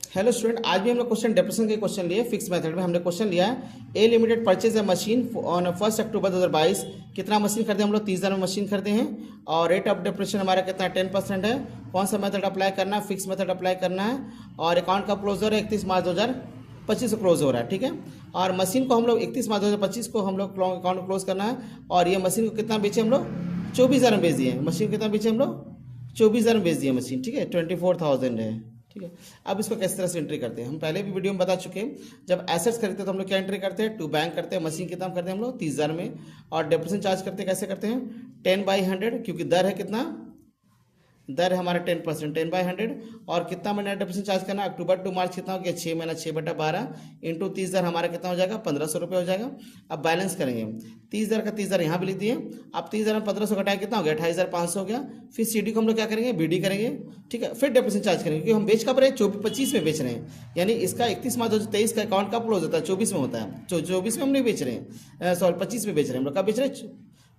Hello student, आज भी हम लोग क्वेश्चन डेप्रिसिएशन के क्वेश्चन लिए। फिक्स मेथड में हमने क्वेश्चन लिया है A limited purchase a machine on 1 October 2022। कितना मशीन खरीदे हम लोग? 30,000 में मशीन खरीदे हैं और रेट ऑफ डेप्रिसिएशन हमारा कितना 10% है। कौन सा मेथड अप्लाई करना है? फिक्स मेथड अप्लाई करना है। और अकाउंट का क्लोजर है 31 मार्च 2025 को क्लोज हो रहा है, ठीक है। और मशीन को हम लोग 31 मार्च 2025 को हम लोग अकाउंट क्लोज करना है। और ये मशीन को कितना बेचे हम लोग? 24,000 में बेच दिए। मशीन को कितना बेचे हम लोग? 24,000 में बेच दिए मशीन, ठीक है। 24,000 है, ठीक है। अब इसको किस तरह से एंट्री करते हैं? हम पहले भी वीडियो में बता चुके हैं। जब एसेट्स खरीदते हैं तो हम लोग क्या एंट्री करते हैं? टू बैंक करते हैं। मशीन कितना करते हैं हम लोग? 30,000 में। और डेप्रिसिएशन चार्ज करते कैसे करते हैं? 10/100, क्योंकि दर है कितना? दर है हमारा 10%, 10/100। और कितना महीना डेप्रिसिएशन चार्ज करना? अक्टूबर टू मार्च कितना हो गया? 6 महीना, 6/12 इंटू 30,000 हमारा कितना हो जाएगा? 1,500 रुपये हो जाएगा। अब बैलेंस करेंगे। 30,000 का 30,000 यहाँ भी लिख दिए। अब 30,000 में 1,500 घटाया कितना हो गया? 28,500 हो गया। फिर सीडी को हम लोग क्या करेंगे? बीडी करेंगे, ठीक है। फिर डेप्रिसिएशन चार्ज करेंगे, क्योंकि हम बेच कब रहे? 25 में बेच रहे हैं। यानी इसका 31 मार्च 2023 का अकाउंट कब क्लोज होता है? 24 में होता है। 24 में हम नहीं बेच रहे हैं, सॉरी 25 में बेच रहे हैं हम लोग। कब बेच रहे हैं?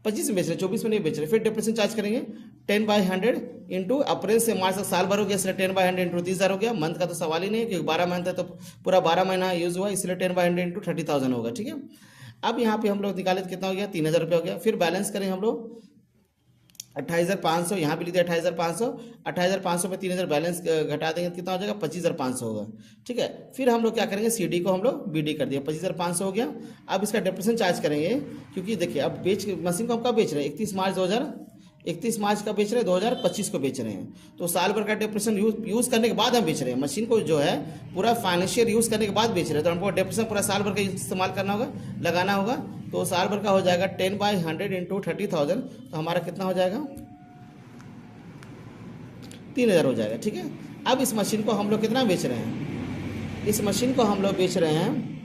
25 में बेच रहे हैं, 24 में नहीं बेच रहे। फिर डेप्रिसिएशन चार्ज करेंगे 10/100 इंटू अप्रैल से मार्च तक साल भर हो गया, इसलिए 10/100 इंटू 30,000 हो गया। मंथ का तो सवाल ही नहीं है, क्योंकि 12 मंथ है तो पूरा 12 महीना यूज़ हुआ, इसलिए 10/100 इंटू 30,000 होगा, ठीक है। अब यहाँ पे हम लोग निकाले तो कितना हो गया? 3,000 रुपये हो गया। फिर बैलेंस करें हम लोग 28,500, यहाँ भी लिखते 28,500। 28,500 में 3,000 बैलेंस घटा देंगे तो कितना हो जाएगा? 25,500 होगा, ठीक है। फिर हम लोग क्या करेंगे? सीडी को हम लोग बीडी कर दिया, 25,500 हो गया। अब इसका डेप्रिसिएशन चार्ज करेंगे, क्योंकि देखिए अब मशीन को हम कब बेच रहे हैं? 31 मार्च का बेच रहे हैं, 2025 को बेच रहे हैं। तो साल भर का डेप्रिसिएशन यूज़ करने के बाद हम बेच रहे हैं। मशीन को जो है पूरा फाइनेंशियल यूज़ करने के बाद बेच रहे हैं, तो हमको डेप्रिसिएशन पूरा साल भर का इस्तेमाल करना होगा, लगाना होगा। तो साल भर का हो जाएगा 10/100 इंटू 30,000, तो हमारा कितना हो जाएगा? 3,000 हो जाएगा, ठीक है। अब इस मशीन को हम लोग कितना बेच रहे हैं? इस मशीन को हम लोग बेच रहे हैं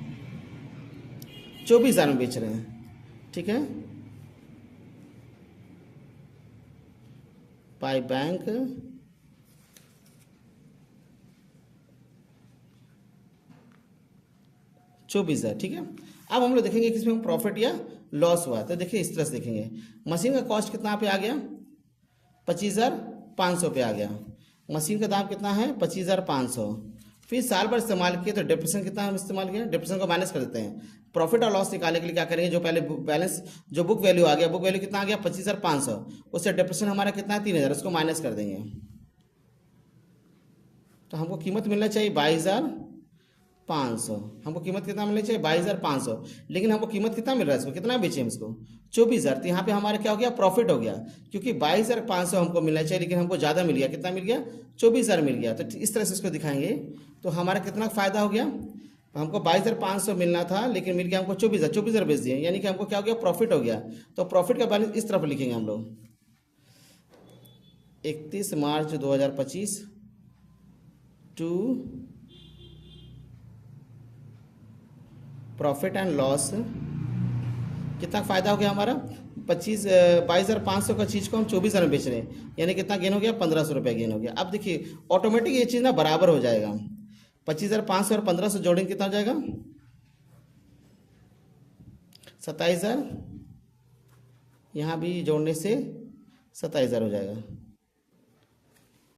24,000 में बेच रहे हैं, ठीक है। बाय बैंक 24,000, ठीक है। अब हम लोग देखेंगे कि इसमें प्रॉफिट या लॉस हुआ, तो देखिए इस तरह से देखेंगे। मशीन का कॉस्ट कितना पे आ गया? 25,500 पे आ गया। मशीन का दाम कितना है? 25,500। फिर साल भर इस्तेमाल किए तो डेप्रिसिएशन कितना हम इस्तेमाल किया? डेप्रिसिएशन को माइनस कर देते हैं। प्रॉफिट और लॉस निकालने के लिए क्या करेंगे? जो पहले बैलेंस जो बुक वैल्यू आ गया, बुक वैल्यू कितना आ गया? 25,500। उससे डेप्रिसिएशन हमारा कितना है? 3,000, उसको माइनस कर देंगे। तो हमको कीमत मिलना चाहिए 22,500। हमको कीमत कितना मिलनी चाहिए? 22,500। लेकिन हमको कीमत कितना मिल रहा है? इसको कितना बेचे हम इसको? 24,000। तो यहाँ पे हमारा क्या हो गया? प्रॉफिट हो गया, क्योंकि 22,500 हमको मिलना चाहिए, लेकिन हमको ज़्यादा मिल गया। कितना मिल गया? 24,000 मिल गया। तो इस तरह से इसको दिखाएंगे तो हमारा कितना फ़ायदा हो गया? हमको 22,500 मिलना था, लेकिन मिल गया हमको 24,000। 24,000 बेच दिए, यानी कि हमको क्या हो गया? प्रॉफिट हो गया। तो प्रॉफिट का बैलेंस इस तरफ लिखेंगे हम लोग, 31 मार्च 2025 टू प्रॉफिट एंड लॉस। कितना फ़ायदा हो गया हमारा? 22,500 का चीज़ को हम 24,000 में बेच रहे हैं, यानी कितना गेन हो गया? 1,500 रुपये गेन हो गया। अब देखिए ऑटोमेटिक ये चीज़ ना बराबर हो जाएगा। 25,500 और 1,500 जोड़ेंगे कितना हो जाएगा? 27,000। यहाँ भी जोड़ने से 27,000 हो जाएगा।